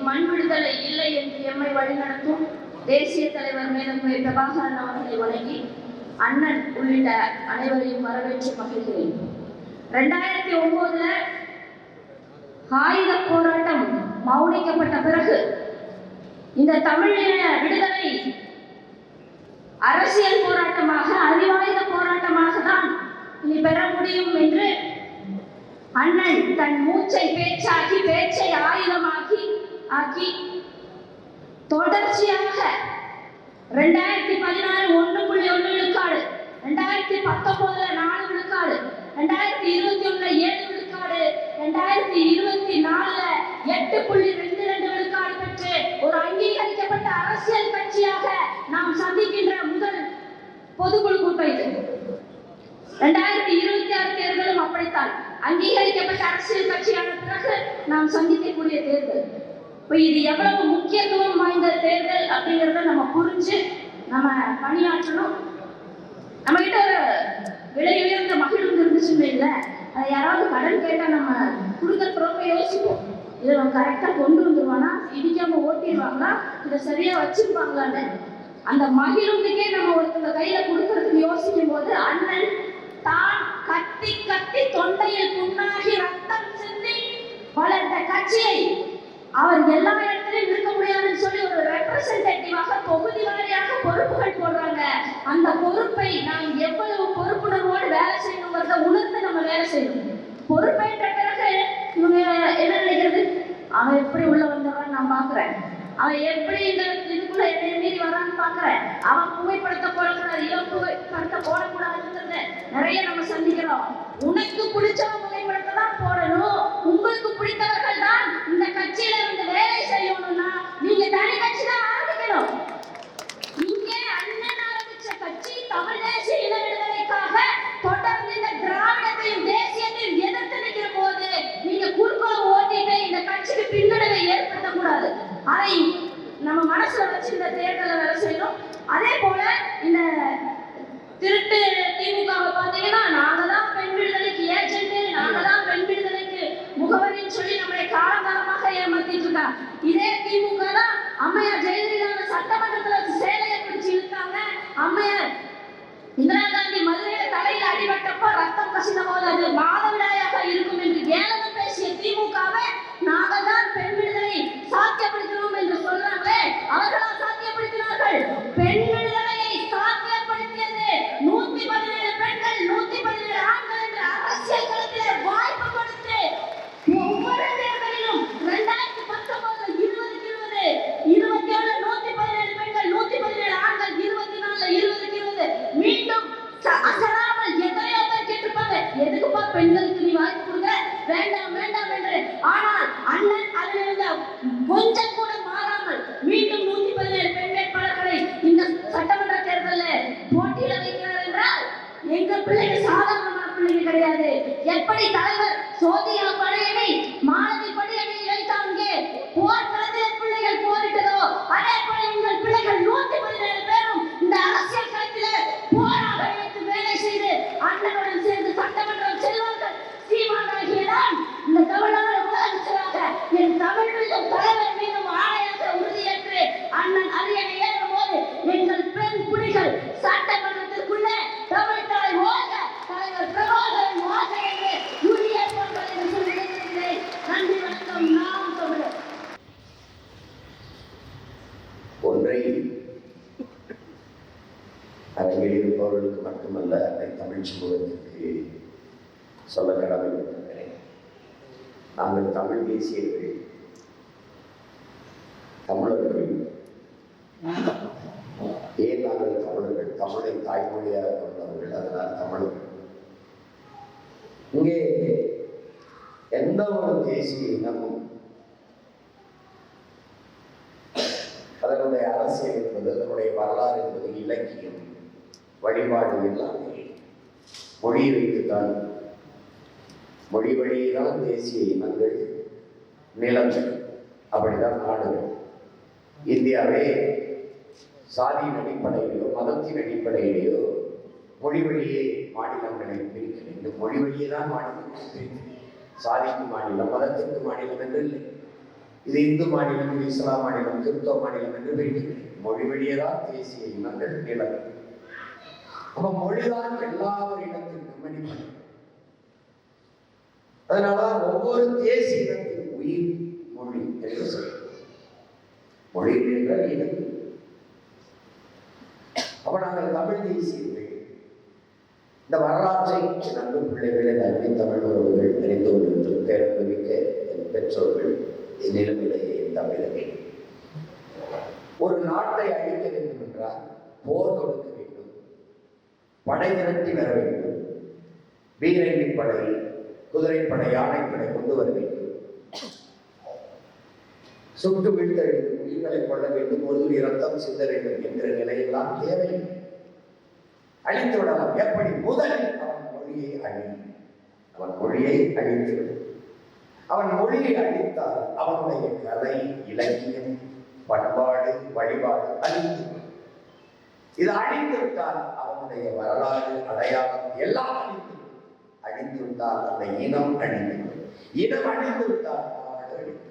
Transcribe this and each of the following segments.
இம்மண் விடுதலை இல்லை என்று எம்மை வழிநடத்தும் தேசிய தலைவர் மேதகுவை பிரபாகரன் அவர்களை வணங்கி அண்ணன் உள்ளிட்ட அனைவரையும் வரவேற்று மகிழ்கிறேன். 2009 ஆயுத போராட்டம் மௌனிக்கப்பட்ட பிறகு இந்த தமிழின விடுதலை அரசியல் போராட்டமாக, அறிவாயுத போராட்டமாக தான் இனி பெற முடியும் என்று அண்ணன் தன் மூச்சை பேச்சாக்கி, பேச்சை ஆயுதமாக்கி தொடர்ச்சியாக 2016 1.1 விழுக்காடு, 2019 4 விழுக்காடு, 2021 7 விழுக்காடு, 2024 8.22 விழுக்காடு பெற்று ஒரு அங்கீகரிக்கப்பட்ட அரசியல் கட்சியாக நாம் சந்திக்கின்ற முதல் பொதுக்குழு கூட்டம் இது. 2026 தேர்தலும் அப்படித்தான். அங்கீகரிக்கப்பட்ட அரசியல் கட்சியான பிறகு நாம் சந்திக்கக்கூடிய தேர்தல். இப்போ இது எவ்வளவு முக்கியத்துவம் வாய்ந்த தேர்தல் அப்படிங்கிறத நம்ம புரிஞ்சு நம்ம பணியாற்றணும். நம்ம கிட்ட ஒரு விலை உயர்ந்த மகிழ்ந்து இருந்துச்சுன்னு வைங்கள, அதை யாராவது கடன் கேட்டால் நம்ம கொடுக்கறப்ப யோசிப்போம், இதை நம்ம கரெக்டாக கொண்டு வந்துருவானா, இடிக்காம ஓட்டிடுவாங்களா, இதை சரியா வச்சிருப்பாங்களான்னு. அந்த மகிழ்வுக்கே நம்ம ஒருத்தங்க கையில கொடுக்கறதுக்கு யோசிக்கும் போது அண்ணன் தான் கத்தி கத்தி தொண்டையில் புண்ணாகி ரத்தம் சிந்தி வளர்ந்த கட்சியை அவர் எல்லா இடத்திலும் இருக்க முடியாதுன்னு சொல்லி ஒரு ரெப்ரசன்டேட்டிவாக தொகுதி வாரியாக பொறுப்புகள் போடுறாங்க. அந்த பொறுப்பை நாம் எவ்வளவு பொறுப்புணர்வோடு வேலை செய்யணுங்கிறத உணர்ந்து நம்ம வேலை செய்யணும். பொறுப்பேற்ற பிறகு இவங்க என்ன நினைக்கிறது, அவன் எப்படி உள்ள வந்தவன் நான் பாக்குறேன், அவன் எப்படி இந்த இதுக்குள்ள என்னை மீறி வரான்னு பாக்குறேன், அவன் புகைப்படத்தை போடக்கூடாது, இவன் புகைப்படத்தை போடக்கூடாதுங்கிறத நிறைய நம்ம சந்திக்கிறோம். உனக்கு பிடிச்சவன் புகைப்படத்தை தான் போடணும், உங்களுக்கு பிடித்தவர்கள் தான் இந்த கட்சியில இருந்து வேலை செய்யணும்னா நீங்க தனி கட்சி தான் ஆரம்பிக்கணும். இங்கே அண்ணன் ஆரம்பிச்ச கட்சி தமிழ் தேசிய இன விடுதலைக்காக தொடர்ந்து இந்த திராவிடத்தையும் தேசியத்தையும் எதிர்த்து நிற்கிற போது நீங்க குறுக்கோல ஓட்டிட்டு இந்த கட்சிக்கு பின்னடைவை ஏற்படுத்தக்கூடாது. அதை நம்ம மனசுல வச்சு இந்த தேர்தலை வேலை செய்யணும். அதே போல இந்த திருட்டு திமுகவை பார்த்தீங்கன்னா, நாங்க தான் பெண் விடுதலைக்கு ஏஜென்ட், நாங்க தான் பெண் விடுதலைக்கு முகவரின்னு சொல்லி நம்மளை காலகாலமாக ஏமாத்திட்டு இருக்கா. இதே திமுக தான் அம்மையார் ஜெயலலிதா சட்டமன்றத்துல சேலையை பிடிச்சு இழுத்தாங்க. அம்மையார் இந்திரா காந்தி மதுரையில தலையில் அடிபட்டப்போ ரத்தம் கசிந்த போது அது மாதவிடாயாக இருக்கும் என்று ஏளனம் பேசிய திமுகவை நாங்க தான் பெண் விடுதலை சாத்தியப்படுத்தினோம் என்று சொல்றாங்களே, அவர்களா சாத்தியப்படுத்தினார்கள்? பெண் விடுதலையை சாத்தியப்படுத்தியது 117 பெண்கள், 117 ஆண்கள் என்று அரசியல் களத்திலே வாய்ப்பு கொடுத்து ஒவ்வொரு தேர்தலிலும் 2019 20 21 117 பெண்கள், 117 ஆண்கள், 24 20 மீண்டும் அசராமல் எத்தனையோ பேர் கேட்டிருப்பாங்க, எதுக்குப்பா பெண்களுக்கு நீ வாய்ப்பு கொடுக்க, வேண்டாம் வேண்டாம் என்று. ஆனால் அண்ணன் அதிலிருந்த கொஞ்சம் கூட மாறாமல் மீண்டும் 117 பெண் வேட்பாளர்களை இந்த சட்டமன்ற தேர்தலில் போட்டியிட வைக்கிறார் என்றால் எங்கள் பிள்ளைகள் சாதாரணமான பிள்ளைகள் கிடையாது. எப்படி தலைவர் சோதியா படையணி மாணவி படையணி வைத்தாங்கே போர்க்களத்தில் பிள்ளைகள் போரிட்டதோ, அதே போல எங்கள் பிள்ளைகள் 117 பேரும் இந்த அரசியல் களத்திலே போராக வைத்து வேலை செய்து அண்ணனுடன் சேர்ந்து சட்டமன்றம் செல்வார்கள். சீமானாகியதான் இந்த தமிழ்நாடு முதலமைச்சராக என் தமிழ் மீதும் தலைவர் மீதும் ஆணையாக உறுதியேற்று அண்ணன் அரியணை ஏறும் போது எங்கள் பெண் புலிகள் சட்டமன்றத்திற்குள்ளே தமிழ் தாய் ஓக தலைவர் பிரபாகரன் ஓக என்று உறுதியேற்பார்கள் என்று சொல்லியிருக்கிறேன். நன்றி, வணக்கம். நாம் தமிழர். ஒன்றை அரங்கில் இருப்பவர்களுக்கு மட்டுமல்ல, அந்த தமிழ் சமூகத்திற்கு சொல்ல கடமைப்பட்டிருக்கிறேன். நாங்கள் தமிழ் தேசியர்கள், தமிழர்கள். ஏன் நாங்கள் தமிழர்கள்? தமிழை தாய்மொழியாக கொண்டவர்கள், அதனால் தமிழர்கள். இங்கே எந்த ஒரு தேசிய இனமும் அதனுடைய அரசியல் என்பது, அதனுடைய வரலாறு என்பது, இலக்கியம், வழிபாடு எல்லாமே மொழியை வைத்துத்தான், மொழி வழியே தான் தேசிய இனங்கள், நிலங்கள், அப்படிதான் நாடுகள். இந்தியாவே சாதியின் அடிப்படையிலோ மதத்தின் அடிப்படையிலேயோ மொழி வழியே மாநிலங்களை பிரிக்க வேண்டும். மொழி வழியே தான் மாநிலங்களை பிரிக்க, சாதிக்கு மாநிலம், மதத்திற்கு மாநிலம் என்று இல்லை. இது இந்து மாநிலம், இது இஸ்லாம் மாநிலம், கிறிஸ்தவ மாநிலம் என்று பிரிக்கவில்லை. மொழி வழியேதான் தேசிய இனங்கள் நிலவு. அப்ப மொழிதான் எல்லா ஒரு இனத்திற்கும் அடிப்படை. அதனாலதான் ஒவ்வொரு தேசிய இனத்தின் உயிர் மொழி என்று சொல்லுவோம். மொழி என்றால் இனம். அப்ப நாங்கள் தமிழ் தேசியர்கள் இந்த வரலாற்றை நன்கு பிள்ளைகளை நம்பி தமிழ் உறவுகள் அறிந்து கொண்டிருக்கும் பேரன்புமிக்க என் பெற்றோர்கள் நிலைமையிலேயே தமிழகை ஒரு நாட்டை அழிக்க வேண்டும் என்றால் போர் தொடுக்க வேண்டும், படை திரட்டி வர வேண்டும், பீரங்கி படை, குதிரைப்படை, யானைப்படை கொண்டு வர வேண்டும், சுட்டு வீழ்த்த வேண்டும், உயிர்களை கொள்ள வேண்டும், ஒரு துளி ரத்தம் சிந்த வேண்டும் என்கிற நிலையெல்லாம் தேவையில்லை. அழித்து விடலாம். எப்படி? முதலில் அவன் மொழியை அவன் மொழியை அழித்து விடும். அவன் மொழியை அழித்தால் அவனுடைய கலை, இலக்கியம், பண்பாடு, வழிபாடு அழிந்து இது அழிந்து விட்டால் அவனுடைய வரலாறு, அடையாளம் எல்லாம் அழிந்து விட்டால் அந்த இனம் அழிந்து இனம் அழிந்து விட்டால் நாடு அழிந்து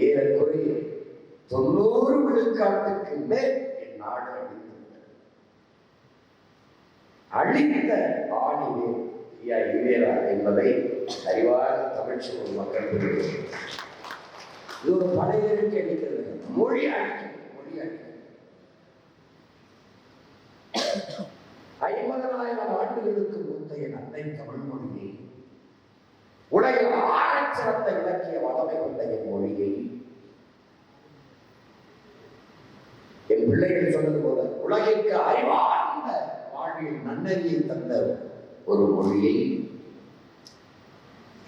ஏறக்குறைய 90 விழுக்காட்டுக்கு மேல் என் நாடு அழிந்த ஆணிவே இவேரா என்பதை அறிவாத தமிழ் சொல்லும் மக்கள் புரியும். இது ஒரு படையெடுக்க அளிக்கிறது. மொழி அழிக்கும், மொழி அழிக்கும். 50,000 ஆண்டுகளுக்கு முந்தைய அன்னை தமிழ் மொழியை, உலகில் ஆரச்சிறந்த இலக்கிய வளமை கொண்ட என் மொழியை, என் பிள்ளைகள் சொன்னது போல உலகிற்கு அறிவார்ந்த வாழ்வில் நன்னறியை தந்த ஒரு மொழியை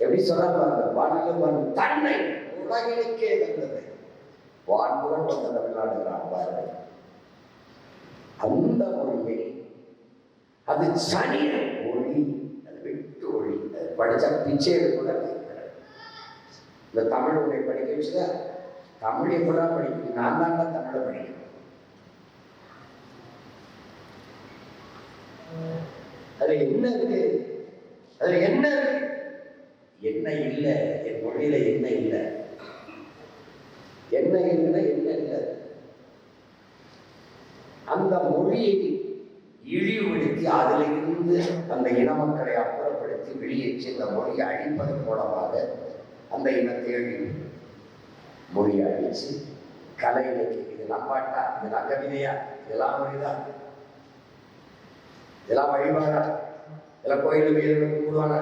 எப்படி சொல்றாங்க? வாழ்வில் தன்னை உலகிற்கே தந்தது. வான்புகள் வந்த தமிழ்நாடு அந்த மொழியை, அது சனி மொழி, அது விட்டு மொழி, அது படிச்சா பிச்சை கூட இந்த தமிழ் உன்னை படிக்க வச்சுதா? தமிழ் எப்படா படிக்க? நான் தான் தமிழை படிக்கிறேன். அதுல என்ன இருக்கு? அதுல என்ன இருக்கு? என்ன இல்லை? என் மொழியில என்ன இல்லை? என்ன இருக்குன்னா என்ன இல்லை? அந்த மொழியை இழிவுபடுத்தி அதில் இருந்து அந்த இன மக்களை அப்புறப்படுத்தி வெளியேற்றி இந்த மொழியை அழிப்பதன் மூலமாக அந்த இனத்தை அழிவு மொழியை அழிச்சு கலை இலக்கியம், இதெல்லாம் பாட்டா, இதெல்லாம் கவிதையா, இதெல்லாம் மொழிதான், இதெல்லாம் வழிபாடா, இதெல்லாம் கோயில் வீரர்களுக்கு கூடுவானா?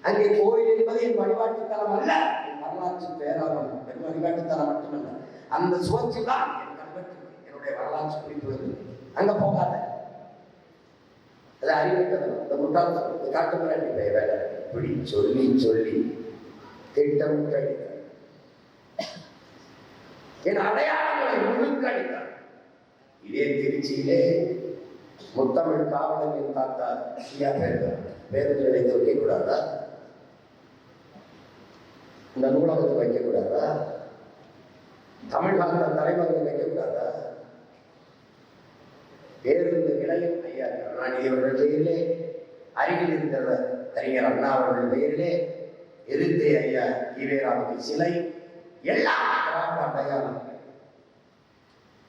அங்கே கோயில் என்பது என் வழிபாட்டு தலம் அல்ல, என் வரலாற்று பேராகும். என் வழிபாட்டு தலம் மட்டுமல்ல, அந்த சுவற்று தான் என் கல்வெட்டு, என்னுடைய வரலாற்று குறிப்பு. அங்க போகாத, அது அறிவிக்கணும். இந்த முட்டாள்தான், இந்த காட்டு மிராண்டி வேலை இப்படி சொல்லி சொல்லி திட்டமிட்டு அடித்தார். என் அடையாளங்களை முழுக்க அடித்தார். இதே திருச்சியிலே முத்தமிழ் காவலனின் தாத்தா ஐயா பேருந்து நிலையத்தை வைக்கக்கூடாதா? இந்த நூலகத்தை வைக்கக்கூடாதா? தமிழ்நாட்டு தலைவர்கள் வைக்கக்கூடாதா? பேருந்து நிலையம் ஐயா கருணாநிதி அவர்கள் பெயரிலே, அருகில் இருக்கிற அறிஞர் அண்ணா அவர்கள் பெயரிலே, எதிர்த்தே ஐயா ஈவேராவுக்கு சிலை, எல்லாம் அடையாளம்.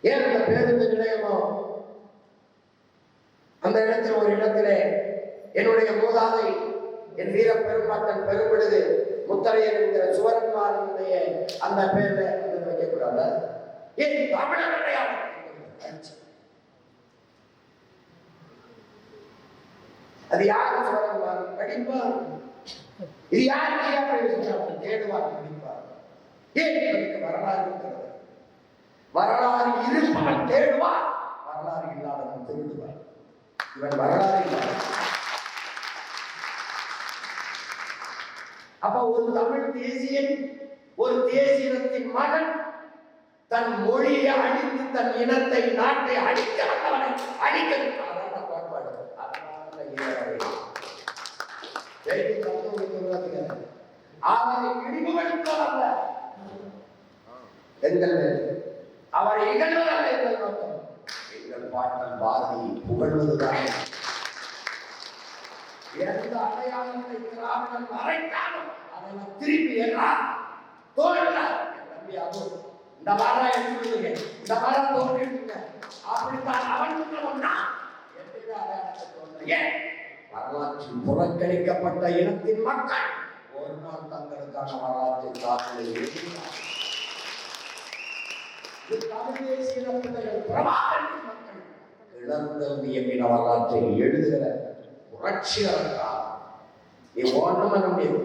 ஏன் அந்த பேருந்து நிலையமோ அந்த இடத்தில் ஒரு இடத்திலே என்னுடைய மூதாதை, என் வீர பெருமாட்டன் பெரும்பொழுது முத்தரையர் என்கிற சுவரன்மாரனுடைய அந்த பேர்ல வைக்கக்கூடாது? ஏன் தமிழர் அடையாளம்? அது யாரு சுவரன்மாரன் படிப்பார்? இது யாருக்கு தேடுவார், படிப்பார். ஏன் வரலாறு இருக்கிறது? வரலாறு இருப்பவன் தேடுவார், வரலாறு இல்லாதவன் திருடுவார். இவன் வரலாறு இல்லாத. அப்ப ஒரு தமிழ் தேசியன், ஒரு தேசியத்தின் மகன் தன் மொழியை அழித்து தன் இனத்தை, நாட்டை அழிக்க வந்தவனை அழிக்க கோட்பாடு. அவரை இடிமுகழ்த்தவல்ல எங்கள், அவரை இகழ்வதல்ல எங்கள் நோக்கம். எங்கள் பாட்டன் பாரதி புகழ்வதுதான். எந்த அடையாளத்தை திராவிடன் மறைத்தாலும் அதெல்லாம் திருப்பி எல்லாம் தோன்றார். தம்பி அது இந்த வாரம் எடுத்துடுங்க, இந்த வாரம் தோன்றிடுங்க, அப்படித்தான் அவன் ஒன்னா எந்த அடையாளத்தை தோன்றிய வரலாற்றில் புறக்கணிக்கப்பட்ட இனத்தின் மக்கள் ஒரு நாள் தங்களுக்கான வரலாற்றை தாக்கலை எழுதினார். தமிழ் தேசிய பிள்ளைகள் பிரபாகரன் மக்கள் இழந்தவிய மீன வரலாற்றை எழுதுகிற புரட்சிகரத்தால் நீ ஒண்ணும் பண்ண முடியாது.